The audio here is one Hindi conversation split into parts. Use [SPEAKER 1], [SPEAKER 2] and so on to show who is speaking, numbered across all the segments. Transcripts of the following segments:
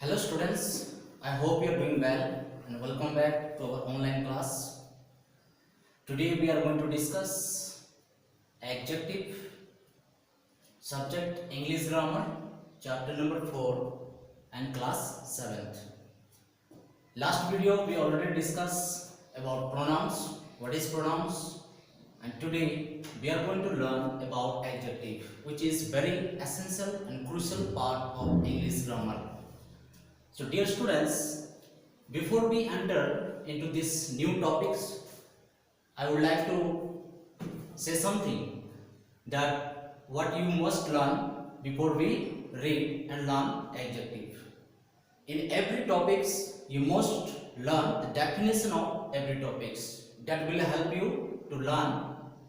[SPEAKER 1] Hello students, I hope you are doing well and welcome back to our online class. Today we are going to discuss adjective, subject English grammar, chapter number 4 and class 7th. Last video we already discussed about pronouns, what is pronouns, and today we are going to learn about adjective, which is very essential and crucial part of English grammar. So dear students, before we enter into these new topics, I would like to say something that what you must learn before we read and learn adjective. In every topics, you must learn the definition of every topics. That will help you to learn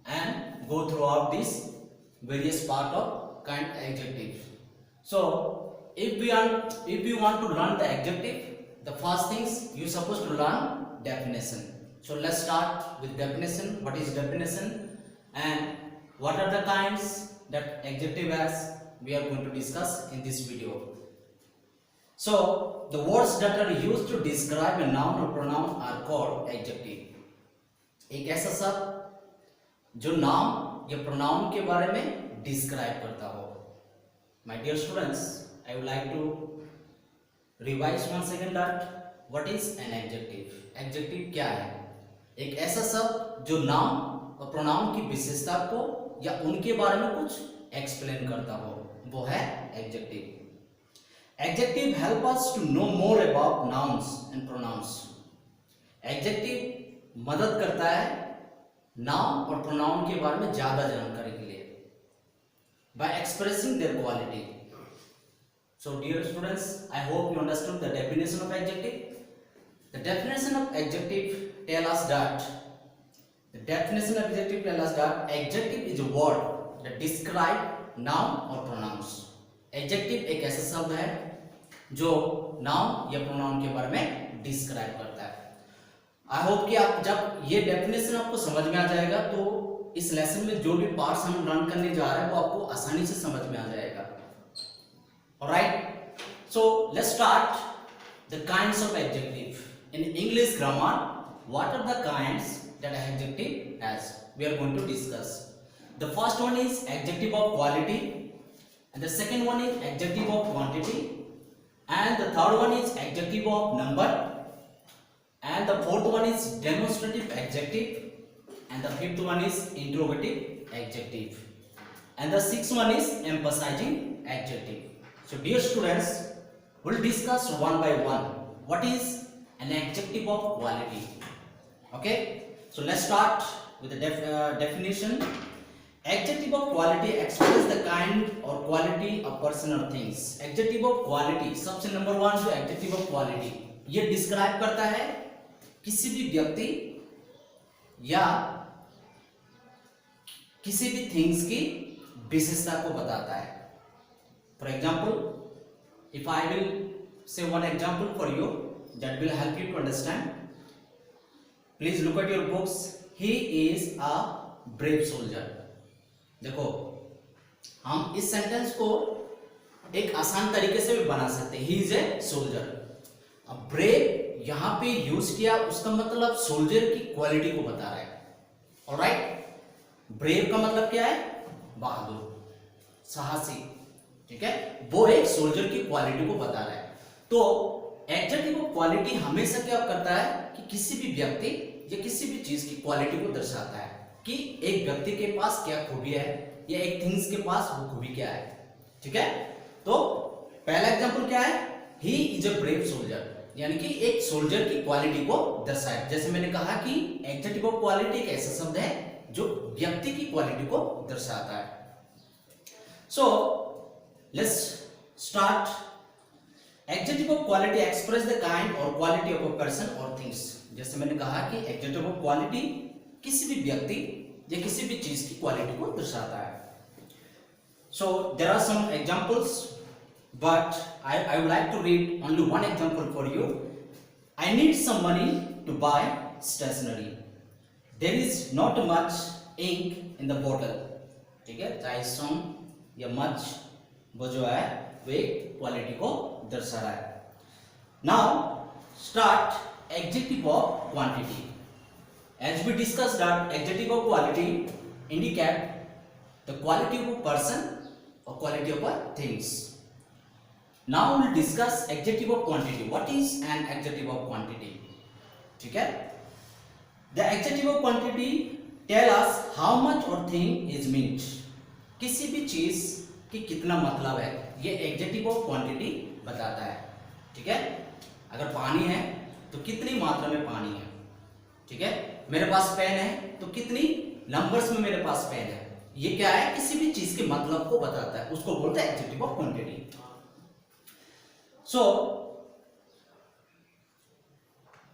[SPEAKER 1] and go throughout this various part of kind adjective. So if you want to learn the adjective, the first things you supposed to learn definition. So let's start with definition. What is definition and what are the kinds that adjective has, we are going to discuss in this video. So the words that are used to describe a noun or pronoun are called adjective. एक ऐसा शब्द जो नाउन या प्रोनाउन के बारे में डिस्क्राइब करता हो. My dear students, I would like to revise once again that what is an adjective. Adjective क्या है? एक ऐसा शब्द जो नाउन और प्रोनाउन की विशेषता को या उनके बारे में कुछ एक्सप्लेन करता हो, वो है adjective. Adjective help us to know more about nouns and pronouns. Adjective मदद करता है नाउन और प्रोनाउन के बारे में ज्यादा जानकारी के लिए by expressing their quality. So dear students, I hope you understood the definition of adjective. The definition of adjective tell us that adjective is a word that describe noun or pronouns. Adjective एक ऐसा शब्द है जो नाउन या प्रोनाउन के बारे में डिस्क्राइब करता है. आई होप कि आप जब ये डेफिनेशन आपको समझ में आ जाएगा तो इस लेसन में जो भी पार्ट्स हम लर्न करने जा रहे हैं वो आपको आसानी से समझ में आ जाएगा. Alright, so let's start the kinds of adjective. In English grammar, what are the kinds that adjective has? We are going to discuss. The first one is adjective of quality, and the second one is adjective of quantity, and the third one is adjective of number, and the fourth one is demonstrative adjective, and the fifth one is interrogative adjective, and the sixth one is emphasizing adjective. So dear students, we'll discuss one by one what is an adjective of quality. Okay, so let's start with the definition. Adjective of quality expresses the kind or quality of person or things. Adjective of quality, सबसे नंबर वन जो adjective of quality, ये डिस्क्राइब करता है किसी भी व्यक्ति या किसी भी थिंग्स की विशेषता को बताता है. For example, if I will say one example for you that will help you to understand. Please look at your books. He is a brave soldier. देखो, हम इस सेंटेंस को एक आसान तरीके से भी बना सकते हैं. He is a soldier. अब ब्रेव यहाँ पे यूज किया, उसका मतलब सोल्जर की क्वालिटी को बता रहा है. ऑलराइट, ब्रेव का मतलब क्या है? बहादुर, साहसी. ठीक है, वो एक सोल्जर की क्वालिटी को बता रहा है. तो एडजेक्टिव ऑफ क्वालिटी हमेशा क्या करता है कि किसी भी व्यक्ति या किसी भी चीज की क्वालिटी को दर्शाता है कि एक व्यक्ति के पास क्या खूबी है या एक थिंग्स के पास वो खूबी क्या है. ठीक है, तो पहला एग्जांपल क्या है? He is a brave soldier, यानी कि एक सोल्जर की क्वालिटी को दर्शाए. जैसे मैंने कहा कि एडजेक्टिव ऑफ क्वालिटी एक ऐसा शब्द है जो व्यक्ति की क्वालिटी को दर्शाता है. सो let's start. Adjective of quality express the kind or quality of a person or things. जैसे मैंने कहा कि adjective of quality किसी भी व्यक्ति या किसी भी चीज की क्वालिटी को दर्शाता है. So there are some examples, but I would like to read only one example for you. I need some money to buy stationery. There is not much ink in the bottle. ठीक है, चाहे some या much वो जो है वो एक क्वालिटी को दर्शा रहा है. Now start adjective of quantity. As we discussed that adjective of quality indicate the quality of a person or quality of a things. Now we'll discuss adjective of quantity. What is an adjective of quantity? ठीक है? The adjective of quantity tell us how much or thing is meant. किसी भी चीज की कितना मतलब है, ये adjective of quantity बताता है. ठीक है? अगर पानी है तो कितनी मात्रा में पानी है. ठीक है? मेरे पास पेन है तो कितनी नंबर्स में मेरे पास पेन है. ये क्या है? किसी भी चीज के मतलब को बताता है, उसको बोलते हैं adjective of quantity. So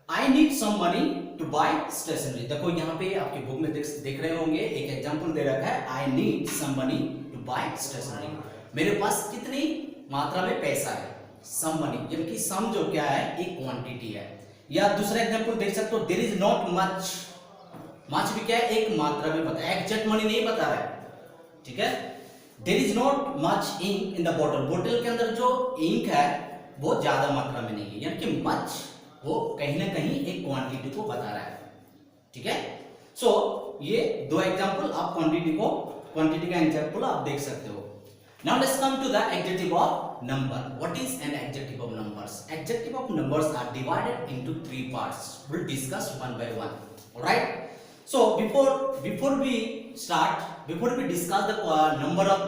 [SPEAKER 1] I need some money to buy stationery. देखो यहाँ पे आपके बुक में देख रहे होंगे एक एग्जांपल दे रखा है, I need some money to buy stationery. मेरे पास कितनी मात्रा में पैसा है, सम मनी, यानी कि सम जो क्या है एक क्वांटिटी है. या दूसरा एग्जांपल देख सकते हो, there is not much. Much भी क्या है, एक मात्रा में बता, एग्जैक्ट मनी नहीं बता रहा है. ठीक है? There is not much ink in the bottle. बोतल के अंदर जो इंक है वो ज्यादा मात्रा में नहीं है, यानी कि मच वो कहीं ना कहीं एक क्वांटिटी को बता रहा है. ठीक है? सो ये दो एग्जांपल आप क्वांटिटी का एग्जांपल आप देख सकते हो. Now let's come to the adjective of number. What is an adjective of numbers? Adjective of numbers are divided into 3 parts. We'll discuss one by one. All right? So before we discuss the number of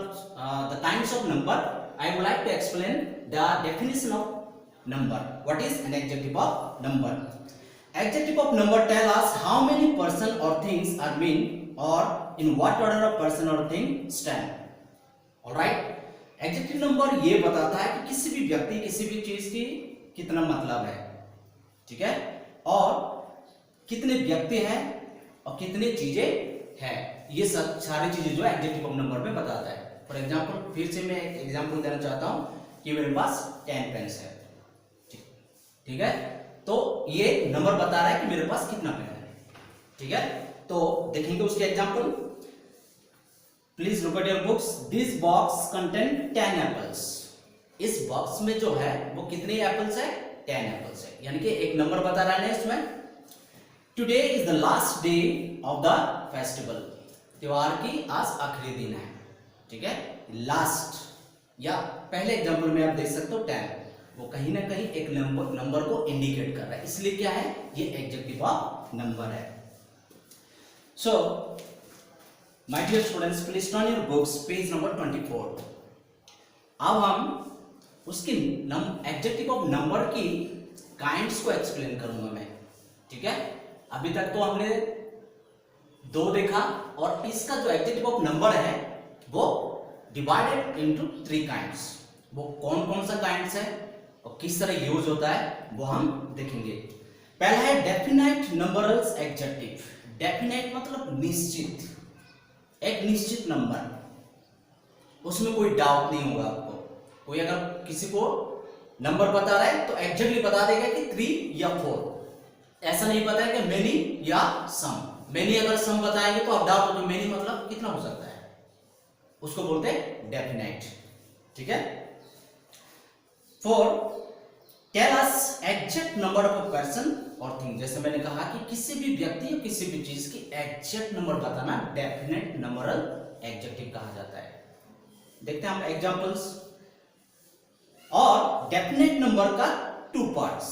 [SPEAKER 1] the kinds of number, I would like to explain the definition of number. What is an adjective of number? Adjective of number tell us how many person or things are mean or in what order a person or thing stand. All right? Adjective number ये बताता है कि किसी भी व्यक्ति किसी भी चीज की कितना मतलब है. ठीक है? और कितने व्यक्ति हैं और कितनी चीजें हैं, ये सब सारी चीजें जो एडजेक्टिव ऑफ नंबर में बताता है. फॉर एग्जांपल फिर से मैं एक एग्जांपल देना चाहता हूं कि मेरे पास 10 पेन्स है. ठीक है? तो ये नंबर बता रहा है कि मेरे पास कितना पेन है. ठीक है? तो देखेंगे उसके example. Please look at your books. This box contain 10 apples. इस बॉक्स में जो है वो कितने एप्पल्स है? 10 एप्पल्स है, यानी कि एक नंबर बता रहा है इसमें. Today is the last day of the festival. त्योहार की आज आखिरी दिन है. ठीक है? लास्ट या पहले एग्जांपल में आप देख सकते हो 10, वो कहीं ना कहीं एक नंबर को इंडिकेट कर रहा है, इसलिए क्या है ये एडजेक्टिव ऑफ नंबर है. So my dear students, please turn your books page number 24. अब हम उसकी एडजेक्टिव ऑफ नंबर की काइंड्स को एक्सप्लेन करूंगा मैं. ठीक है? अभी तक तो हमने 2 देखा और इसका जो एडजेक्टिव ऑफ नंबर है वो डिवाइडेड इनटू 3 काइंड्स. वो कौन कौन सा काइंड्स है और किस तरह यूज होता है वो हम देखेंगे. पहला है डेफिनाइट नंबरल्स एडजेक्टिव. डेफिनाइट मतलब निश्चित, एक निश्चित नंबर, उसमें कोई डाउट नहीं होगा आपको. कोई अगर किसी को नंबर बता रहा है तो एग्जैक्टली बता देगा कि 3 या 4. ऐसा नहीं पता है कि मेनी या सम. मेनी अगर सम बताएंगे तो आप डाउट हो, मेनी मतलब कितना हो सकता है, उसको बोलते हैं डेफिनाइट. ठीक है? 4 tell us exact number of a person और थिंग. जैसे मैंने कहा कि किसी भी व्यक्ति या किसी भी चीज की एग्जैक्ट नंबर बताना डेफिनेट नंबरल एडजेक्टिव कहा जाता है. देखते हैं हम एग्जांपल्स. और डेफिनेट नंबर का 2 पार्ट्स.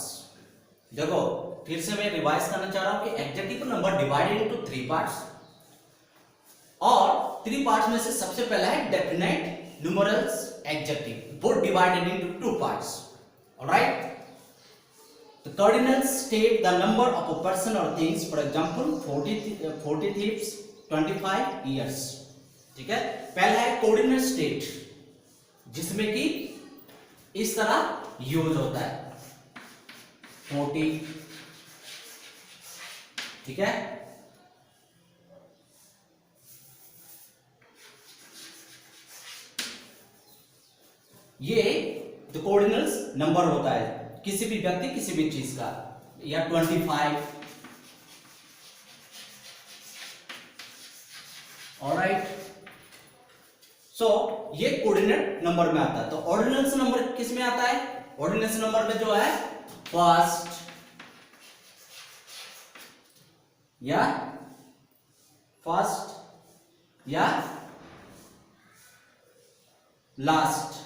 [SPEAKER 1] देखो फिर से मैं रिवाइज करना चाह रहा हूं कि adjective number divided into 3 parts, और 3 पार्ट्स में से सबसे पहला है definite numerals adjective, both divided into 2 parts. All right? The cardinals state the number of a person or things. For example, 40 thieves, 25 years. ठीक है? पहला है कोऑर्डिनल स्टेट, जिसमें कि इस तरह यूज होता है 40. ठीक है? ये द कोऑर्डिनल्स नंबर होता है किसी भी व्यक्ति किसी भी चीज का. या 25. ऑलराइट. सो ये कोऑर्डिनेट नंबर में आता है। तो ऑर्डिनल्स नंबर किस में आता है? ऑर्डिनल्स नंबर में जो है फर्स्ट या लास्ट,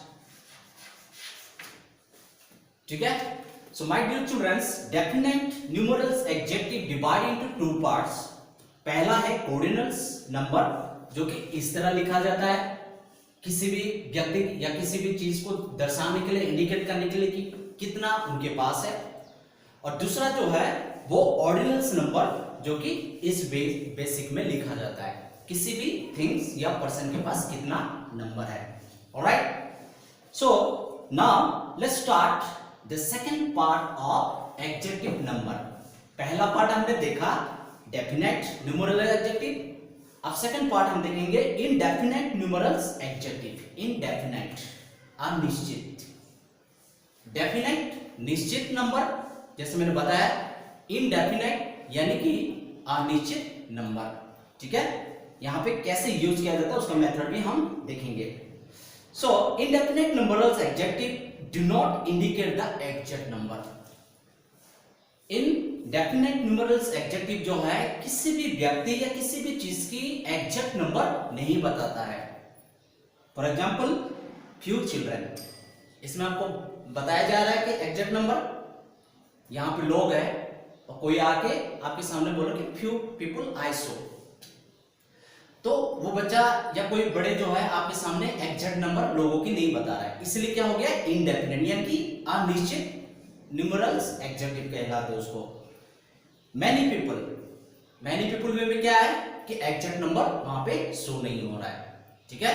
[SPEAKER 1] ठीक है। So my dear childrens, definite numerals adjective divide into two parts. पहला है कोऑर्डिनल्स नंबर, जो कि इस तरह लिखा जाता है किसी भी व्यक्ति या किसी भी चीज को दर्शाने के लिए, इंडिकेट करने के लिए कि कितना उनके पास है। और दूसरा जो है वो ऑर्डिनल्स नंबर, जो कि इस बेसिक में लिखा जाता है किसी भी थिंग्स या पर्सन के पास कितना नंबर है। Alright, so now let's start the second part of adjective number. पहला पार्ट हमने देखा डेफिनेट न्यूमेरल एडजेक्टिव। अब सेकंड पार्ट हम देखेंगे इनडेफिनेट न्यूमेरल्स एडजेक्टिव। इनडेफिनेट अनिश्चित, डेफिनेट निश्चित नंबर, जैसे मैंने बताया इनडेफिनेट यानी कि अनिश्चित नंबर, ठीक है। यहां पे कैसे यूज किया जाता है उसका मेथड भी हम देखेंगे। So indefinite numerals adjective do not indicate the exact number. Indefinite numerals adjective जो है किसी भी व्यक्ति या किसी भी चीज की एग्जैक्ट नंबर नहीं बताता है। फॉर एग्जाम्पल फ्यू चिल्ड्रन, इसमें आपको बताया जा रहा है कि एग्जैक्ट नंबर, यहां पे लोग है और कोई आके आपके सामने बोला कि फ्यू पीपल आई सो, तो वो बच्चा या कोई बड़े जो है आपके सामने एग्जैक्ट नंबर लोगों की नहीं बता रहा है, इसलिए क्या हो गया इनडेफिनेट यानी कि अनिश्चित न्यूमेरल्स एडजेक्टिव कहलाते हैं उसको। मैनी पीपल में भी क्या है कि एग्जैक्ट नंबर वहां पे शो नहीं हो रहा है, ठीक है।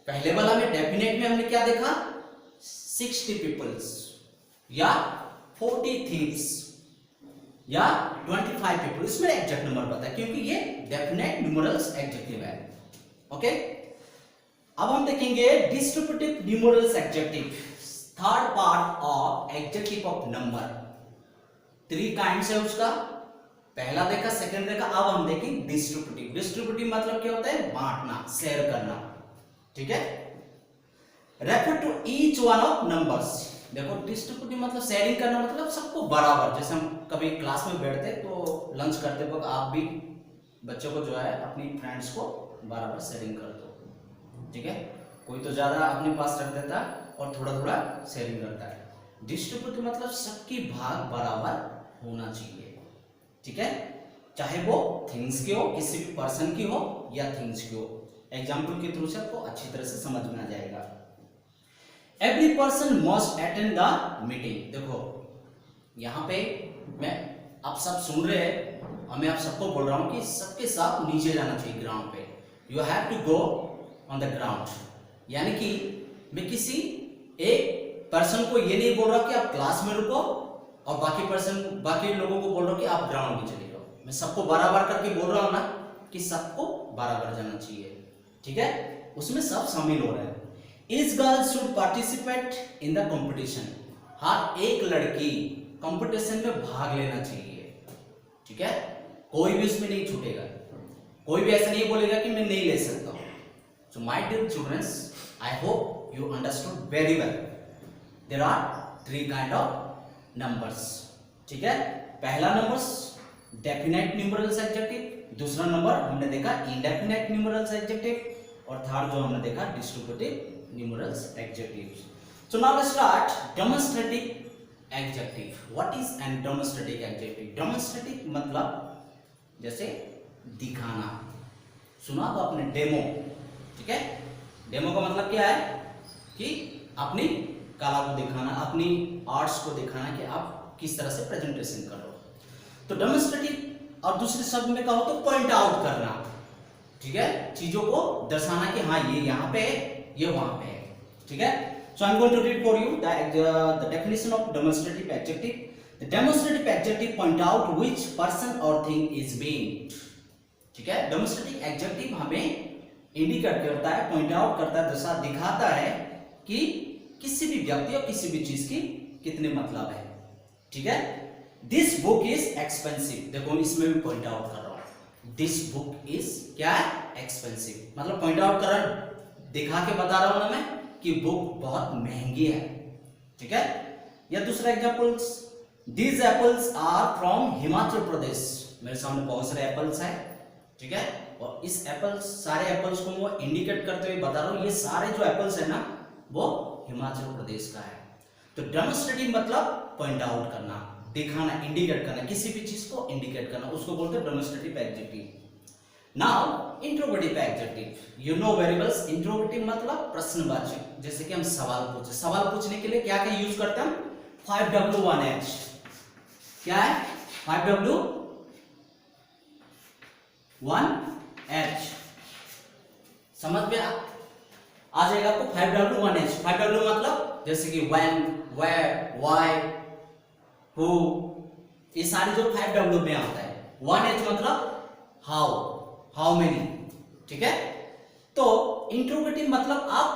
[SPEAKER 1] पहले वाला में डेफिनेट में हमने क्या देखा 60 पीपल्स या 40 थीव्स या 25 पीपल, इसमें एग्जैक्ट नंबर पता है क्योंकि ये डेफिनेट न्यूमेरल्स एडजेक्टिव है। ओके, अब हम देखेंगे distributive numerals adjective, third part of adjective of number. 3 kinds है उसका, पहला देखा, सेकंड देखा, अब हम देखेंगे डिस्ट्रीब्यूटिव। डिस्ट्रीब्यूटिव मतलब क्या होता है बांटना, शेयर करना, ठीक है। Refer to each one of numbers. देखो डिस्ट्रीब्यूटिव मतलब शेयरिंग करना, मतलब सबको बराबर, जैसे हम कभी क्लास में बैठते तो लंच करते वक्त आप भी बच्चों को जो है अपनी फ्रेंड्स को बराबर शेयरिंग कर दो, ठीक है। कोई तो ज्यादा अपने पास रख देता और थोड़ा थोड़ा शेयरिंग करता है। डिस्ट्रीब्यूटिव मतलब सबकी भाग बराबर होना चाहिए, ठीक है, चाहे वो थिंग्स की हो, किसी भी पर्सन की हो या थिंग्स की हो। एग्जाम्पल के थ्रू से आपको अच्छी तरह से समझ में आ जाएगा। Every person must attend the meeting. देखो यहाँ पे मैं आप सब सुन रहे हैं और मैं आप सबको बोल रहा हूं कि सबके साथ नीचे जाना चाहिए ग्राउंड पे। You have to go on the ground, यानी कि मैं किसी एक पर्सन को ये नहीं बोल रहा कि आप क्लास में रुको और बाकी लोगों को बोल रहा हूं कि आप ग्राउंड में चले जाओ। मैं सबको बराबर करके बोल रहा हूं ना कि सबको बराबर जाना चाहिए, ठीक है, उसमें सब शामिल हो रहे हैं। Each girl should participate in the competition। हर एक लड़की कंपटीशन में भाग लेना चाहिए, ठीक है, कोई भी उसमें नहीं छूटेगा, कोई भी ऐसा नहीं बोलेगा कि मैं नहीं ले सकता हूं। So my dear children, I hope you understood very well। There are 3 kind of numbers, ठीक है। पहला नंबर्स डेफिनेट न्यूमेरल्स एडजेक्टिव, दूसरा नंबर हमने देखा इंडेफिनेट न्यूमेरल्स एडजेक्टिव, और थर्ड जो हमने देखा distributive numerals adjectives। So now let's start demonstrative adjective। What is an demonstrative adjective? Demonstrative मतलब जैसे दिखाना, सुना तो आपने डेमो, ठीक है। डेमो का मतलब क्या है कि अपनी कला को दिखाना, अपनी आर्ट्स को दिखाना कि आप किस तरह से प्रेजेंटेशन करो। तो डेमोन्स्ट्रेटिव और दूसरे शब्द में कहो तो पॉइंट आउट करना, ठीक है, चीजों को दर्शाना कि हाँ ये यहाँ पे है, ये वहां पे है, ठीक है। So I am going to read for you the definition of demonstrative adjective. The demonstrative adjective point out which person और थिंग इज बीइंग, ठीक है। डेमोन्स्ट्रेटिव एडजेक्टिव हमें इंडिकेट करता है, पॉइंट आउट करता है, दिखाता है कि किसी भी व्यक्ति और किसी भी चीज की कितने मतलब है, ठीक है। This book is expensive. देखो इसमें भी पॉइंट आउट कर रहा हूं, दिस बुक इज क्या है एक्सपेंसिव, मतलब पॉइंट आउट कर रहा है दिखा के बता रहा हूं ना मैं कि बुक बहुत महंगी है, ठीक है। या दूसरा examples, these apples are from Himachal Pradesh. मेरे सामने बहुत सारे एप्पल्स हैं, ठीक है, और इस एप्पल्स, सारे एप्पल्स को मैं इंडिकेट करते हुए बता रहा हूं, ये सारे जो एप्पल्स है ना वो हिमाचल प्रदेश का है। तो डेमोन्स्ट्रेटिव मतलब पॉइंट आउट करना, दिखाना, इंडिकेट करना, किसी भी चीज को इंडिकेट करना, उसको बोलते हैं demonstrative adjective. Now interrogative adjective, you know very well, interrogative मतलब प्रश्नवाचक। जैसे कि हम सवाल पूछने के लिए क्या क्या यूज करते हैं हम, 5W1H। क्या है 5W1H, समझ में आ जाएगा आपको। 5W1H, 5W मतलब जैसे कि when, where, why, who, ये सारी जो 5W में आता है। 1H मतलब how many, ठीक है। तो इंट्रोगेटिव मतलब आप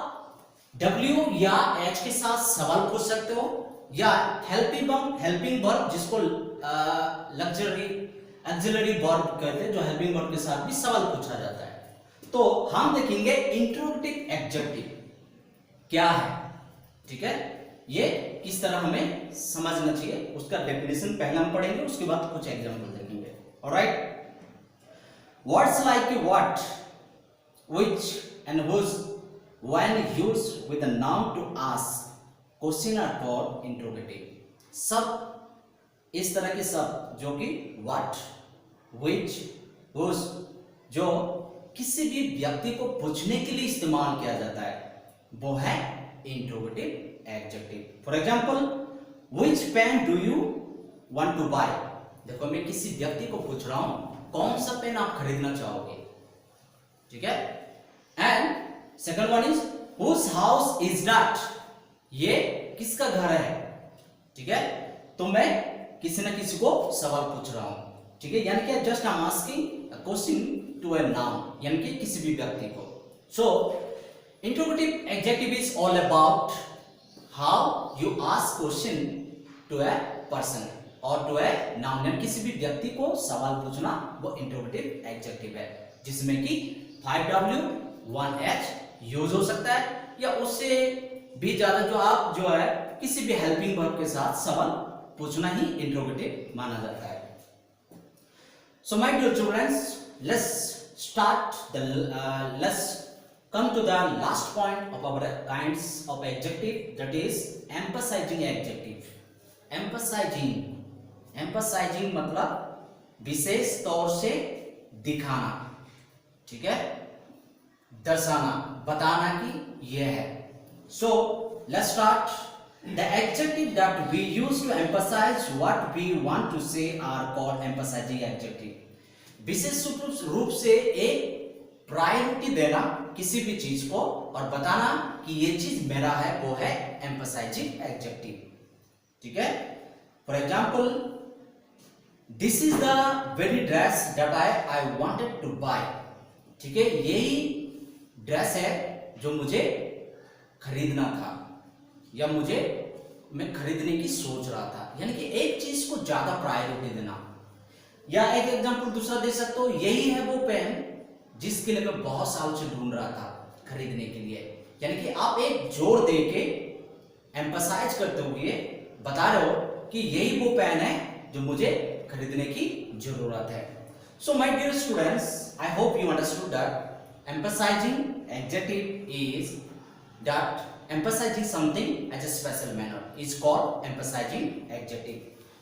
[SPEAKER 1] W या H के साथ सवाल पूछ सकते हो, या हेल्पिंग वर्ब जिसको ऑक्सिलरी वर्ब कहते हैं, जो हेल्पिंग वर्ब के साथ भी सवाल पूछा जाता है। तो हम देखेंगे इंट्रोगेटिव एडजेक्टिव क्या है, ठीक है, ये किस तरह हमें समझना चाहिए, उसका डेफिनेशन पहले हम पढ़ेंगे, उसके बाद कुछ एग्जांपल देखेंगे। Alright, words like what, which and which when used with a noun to ask question are called interrogative. सब इस तरह के सब जो कि व्हाट, व्हिच, हुज, जो किसी भी व्यक्ति को पूछने के लिए इस्तेमाल किया जाता है, वो है interrogative adjective. For example, which pen do you want to buy. देखो मैं किसी व्यक्ति को पूछ रहा हूं कौन सा पेन आप खरीदना चाहोगे, ठीक है। And second one is whose house is that, ये किसका घर है, ठीक है। तो मैं किसी ना किसी को सवाल पूछ रहा हूं, ठीक है, यानी कि just I am asking a question to a noun, यानी कि किसी भी व्यक्ति को। So interrogative adjective is all about how you ask question to a person और टू अ नाउन, यानी किसी भी व्यक्ति को सवाल पूछना, वो इंट्रोगेटिव एडजेक्टिव है, जिसमें कि 5W1H यूज हो सकता है, या उससे भी ज्यादा जो आप जो है किसी भी हेल्पिंग वर्ब के साथ सवाल पूछना ही इंट्रोगेटिव माना जाता है। So my dear students, let's come to the last point of our kinds of adjective, that is emphasizing adjective। emphasizing मतलब विशेष तौर से दिखाना, ठीक है, दर्शाना, बताना कि यह है। So let's start. The adjective that we use to emphasize what we want to say are called emphasizing adjective। विशेष रूप से एक प्रायोरिटी देना किसी भी चीज को और बताना कि ये चीज मेरा है, वो है emphasizing adjective, ठीक है। For example, this is the very dress that I wanted to buy, ठीक है, यही ड्रेस है जो मुझे खरीदना था, या मैं खरीदने की सोच रहा था, यानी कि एक चीज को ज्यादा प्रायोरिटी देना। या एक एग्जांपल दूसरा दे सकते हो, यही है वो पेन जिसके लिए मैं बहुत साल से ढूंढ रहा था खरीदने के लिए, यानी कि आप एक जोर दे के एम्फसाइज करते हुए बता रहे हो कि यही वो पेन है जो मुझे खरीदने की जरूरत है। So my dear students, I hope you understood that emphasizing adjective is that emphasizing something as a special manner is called emphasizing adjective.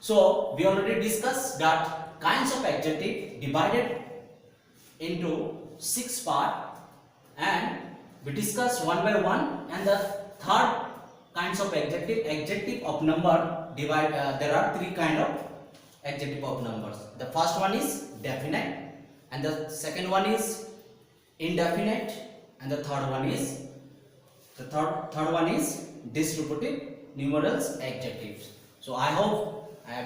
[SPEAKER 1] So we already discussed that kinds of adjective divided into 6 parts, and we discussed one by one, and the third kinds of adjective of number there are 3 kind of adjective of numbers. The first one is definite, and the second one is indefinite, and the third one is distributive numerals adjectives. So I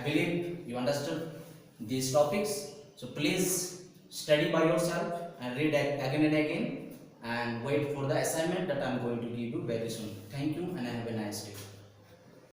[SPEAKER 1] believe you understood these topics. So please study by yourself and read again and again, and wait for the assignment that I am going to give you very soon. Thank you and have a nice day.